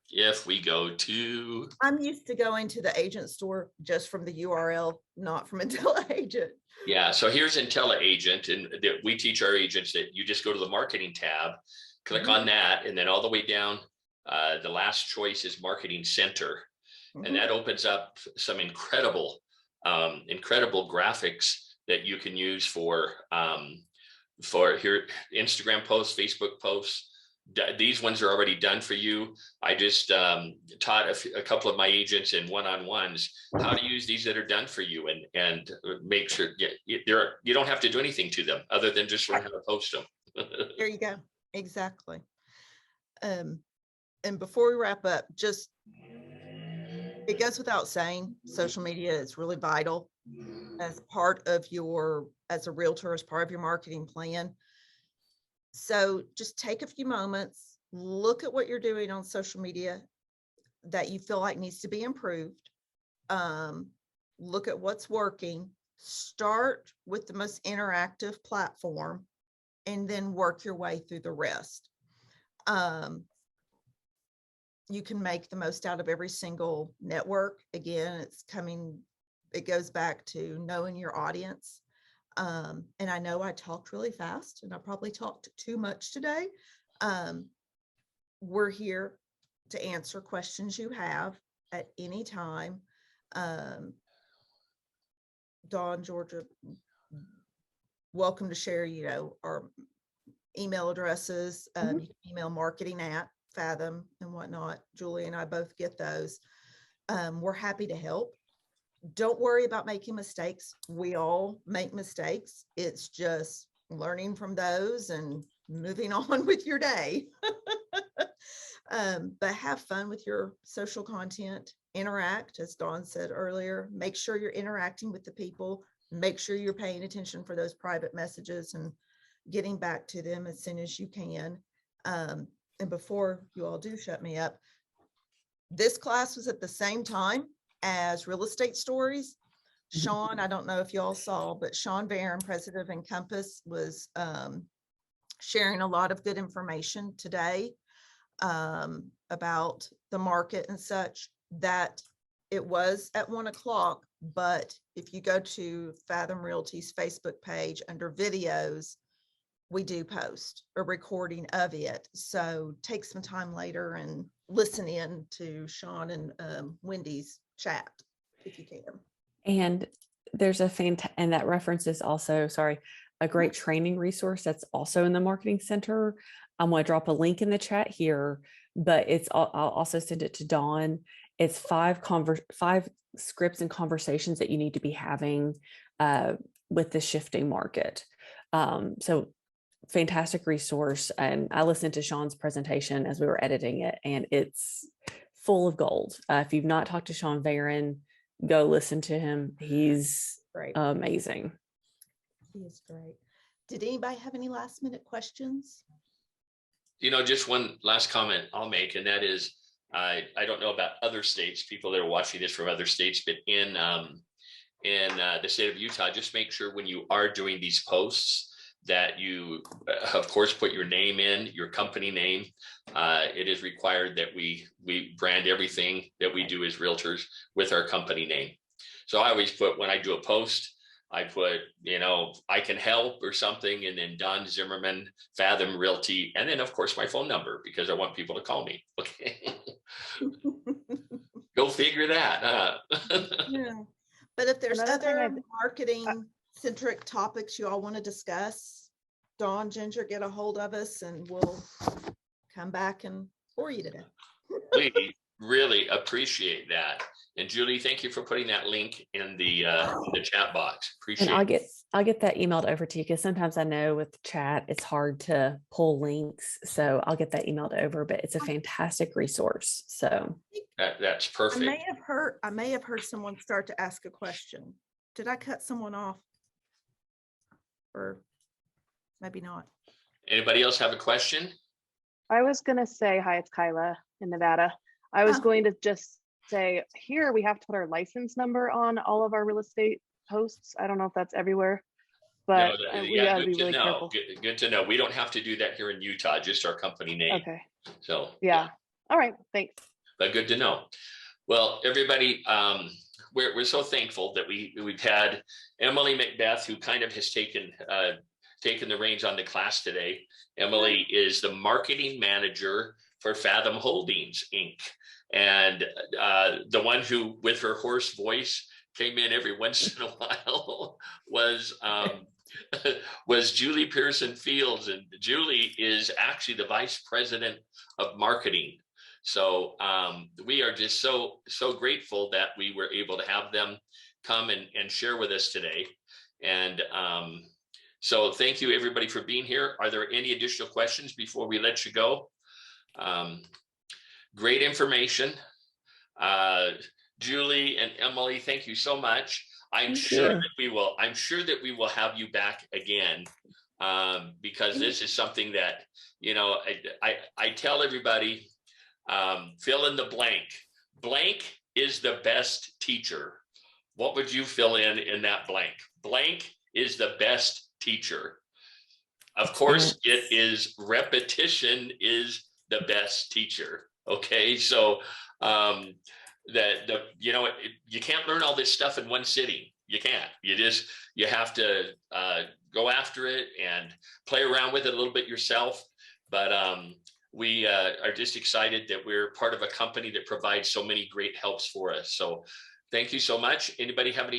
if we go to, I'm used to going to the agent store just from the URL, not from IntelliAgent. yeah, so here's IntelliAgent, and we teach our agents that you just go to the marketing tab, click on that, and then all the way down, the last choice is Marketing Center. And that opens up some incredible graphics that you can use for here, Instagram posts, Facebook posts. These ones are already done for you. I just taught a couple of my agents in one-on-ones how to use these that are done for you, and make sure you don't have to do anything to them other than just learn how to post them. There you go. Exactly. And before we wrap up, just, it goes without saying, social media is really vital as part of as a realtor, as part of your marketing plan. So just take a few moments, look at what you're doing on social media that you feel like needs to be improved. Look at what's working, start with the most interactive platform, and then work your way through the rest. You can make the most out of every single network. Again, it goes back to knowing your audience. And I know I talked really fast and I probably talked too much today. We're here to answer questions you have at any time. Dawn, Georgia, welcome to share, our email addresses. Mhm. You can email marketing at Fathom and whatnot. Julie and I both get those. We're happy to help. Don't worry about making mistakes. We all make mistakes. It's just learning from those and moving on with your day. But have fun with your social content, interact, as Dawn said earlier, make sure you're interacting with the people, make sure you're paying attention for those private messages and getting back to them as soon as you can. And before you all do shut me up, this class was at the same time as Real Estate Stories. Sean, I don't know if you all saw, but Sean Barron, president of Encompass, was sharing a lot of good information today about the market and such. That it was at 1 o'clock, but if you go to Fathom Realty's Facebook page under videos, we do post a recording of it. So take some time later and listen in to Sean and Wendy's chat if you can. And there's and that reference is also, sorry, a great training resource that's also in the Marketing Center. I'm going to drop a link in the chat here, but I'll also send it to Dawn. It's five scripts and conversations that you need to be having with the shifting market. So fantastic resource. And I listened to Sean's presentation as we were editing it, and it's full of gold. If you've not talked to Sean Barron, go listen to him. He's Great. amazing. He is great. Did anybody have any last minute questions? Just one last comment I'll make, and that is, I don't know about other states, people that are watching this from other states, but in the state of Utah, just make sure when you are doing these posts that you, of course, put your name in, your company name. It is required that we brand everything that we do as realtors with our company name. So I always put, when I do a post, I put, I can help or something, and then Don Zimmerman, Fathom Realty, and then of course my phone number, because I want people to call me. Okay. Go figure that. Yeah. But if there's Another thing other marketing centric topics you all want to discuss, Dawn, Ginger, get a hold of us and we'll come back and for you today. We really appreciate that. And Julie, thank you for putting that link in the chat box. Appreciate And it. I'll get that emailed over to you, because sometimes I know with chat it's hard to pull links. So I'll get that emailed over, but it's a fantastic resource. So That's I perfect. may have heard someone start to ask a question. Did I cut someone off? Or maybe not. Anybody else have a question? I was gonna say, hi, it's Kyla in Nevada. I was Oh. going to just say, here, we have to put our license number on all of our real estate posts. I don't know if that's everywhere, but we yeah, gotta good be to really know. careful. Good to know. We don't have to do that here in Utah, just our company name. Okay, So yeah. All right, thanks. but good to know. Well, everybody, we're so thankful that we've had Emily Macbeth, who kind of has taken the reins on the class today. Emily is the marketing manager for Fathom Holdings, Inc. And the one who, with her hoarse voice, came in every once in a while was Julie Pearson Fields. And Julie is actually the vice president of marketing. So we are just so grateful that we were able to have them come and share with us today. And so thank you, everybody, for being here. Are there any additional questions before we let you go? Great information. Julie and Emily, thank you so much. I'm sure that we will have you back again, because this is something that, I tell everybody, fill in the blank. Blank is the best teacher. What would you fill in that blank? Blank is the best teacher. Of course, it is repetition is the best teacher. Okay, so you can't learn all this stuff in one sitting. You can't. You have to go after it and play around with it a little bit yourself. But we are just excited that we're part of a company that provides so many great helps for us. So thank you so much. Anybody have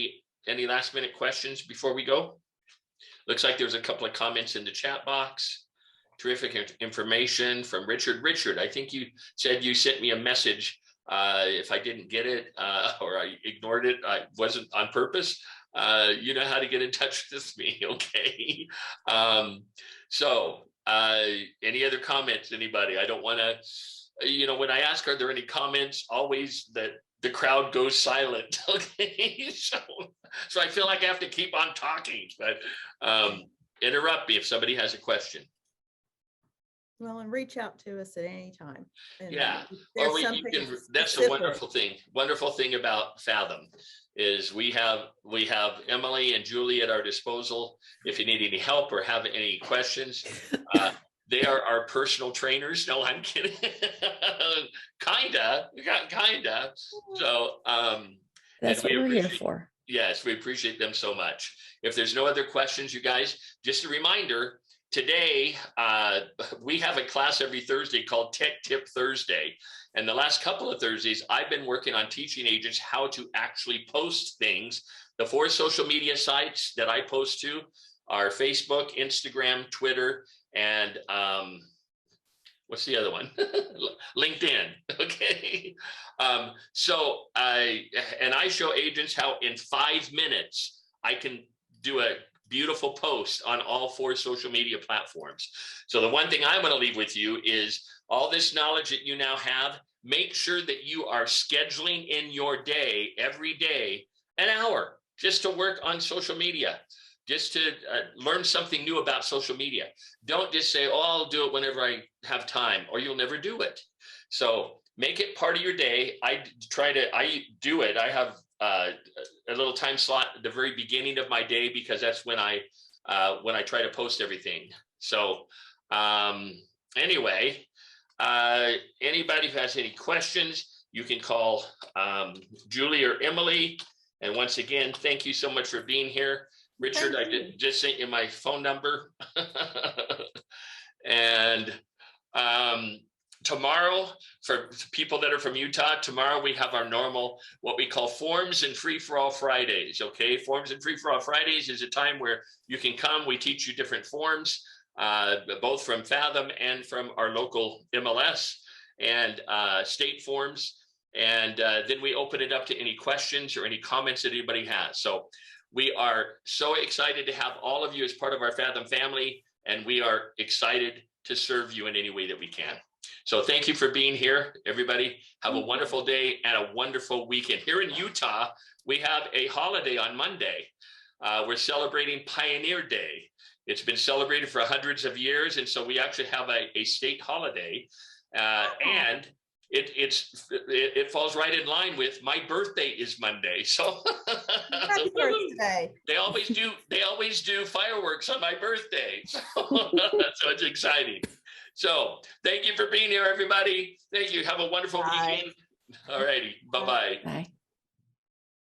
any last minute questions before we go? Looks like there's a couple of comments in the chat box. terrific information from Richard. Richard, I think you said you sent me a message. If I didn't get it or I ignored it, I wasn't on purpose. You know how to get in touch with me, okay? Any other comments, anybody? I don't want to, you know, when I ask, are there any comments, always the crowd goes silent, okay? So I feel like I have to keep on talking, but interrupt me if somebody has a question. Well, and reach out to us at any time. And Yeah, if there's or you something can, that's the specific- wonderful thing about Fathom is we have Emily and Julie at our disposal. If you need any help or have any questions, they are our personal trainers. No, I'm kidding. Kinda. So, That's what we we're here appreciate- for. yes, we appreciate them so much. If there's no other questions, you guys, just a reminder, today, we have a class every Thursday called Tech Tip Thursday. And the last couple of Thursdays, I've been working on teaching agents how to actually post things. The 4 social media sites that I post to are Facebook, Instagram, Twitter, and what's the other one? LinkedIn, okay? So I show agents how in 5 minutes, I can do a beautiful post on all 4 social media platforms. So the one thing I want to leave with you is all this knowledge that you now have, make sure that you are scheduling in your day, every day, an hour just to work on social media, just to learn something new about social media. Don't just say, oh, I'll do it whenever I have time, or you'll never do it. So make it part of your day. I do it. I have a little time slot at the very beginning of my day because that's when I try to post everything. So anyway, anybody who has any questions, you can call Julie or Emily. And once again, thank you so much for being here. Richard, I just sent you my phone number. And tomorrow, for people that are from Utah, tomorrow we have our normal, what we call Forms and Free for All Fridays, okay? Forms and Free for All Fridays is a time where you can come, we teach you different forms, both from Fathom and from our local MLS and state forms. And then we open it up to any questions or any comments that anybody has. So we are so excited to have all of you as part of our Fathom family, and we are excited to serve you in any way that we can. So thank you for being here, everybody. Have a wonderful day and a wonderful weekend. Here in Utah, we have a holiday on Monday. We're celebrating Pioneer Day. It's been celebrated for hundreds of years, and so we actually have a state holiday. And it falls right in line with my birthday is Monday. So Happy birthday. they always do fireworks on my birthday. So it's exciting. So thank you for being here, everybody. Thank you. Have a wonderful Bye. weekend. All righty. Bye-bye. Bye.